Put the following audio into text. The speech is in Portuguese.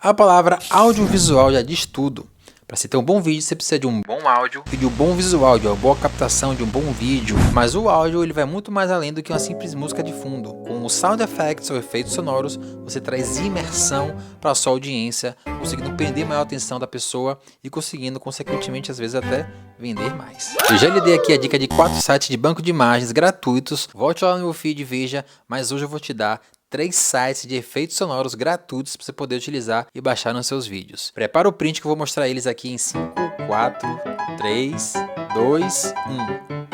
A palavra audiovisual já diz tudo. Para se ter um bom vídeo, você precisa de um bom áudio e de um bom visual, de uma boa captação, de um bom vídeo. Mas o áudio ele vai muito mais além do que uma simples música de fundo. Com os sound effects ou efeitos sonoros, você traz imersão para a sua audiência, conseguindo prender maior atenção da pessoa e conseguindo, consequentemente, às vezes até vender mais. Eu já lhe dei aqui a dica de 4 sites de banco de imagens gratuitos. Volte lá no meu feed e veja, mas hoje eu vou te dar 3 sites de efeitos sonoros gratuitos para você poder utilizar e baixar nos seus vídeos. Prepara o print que eu vou mostrar eles aqui em 5, 4, 3, 2, 1.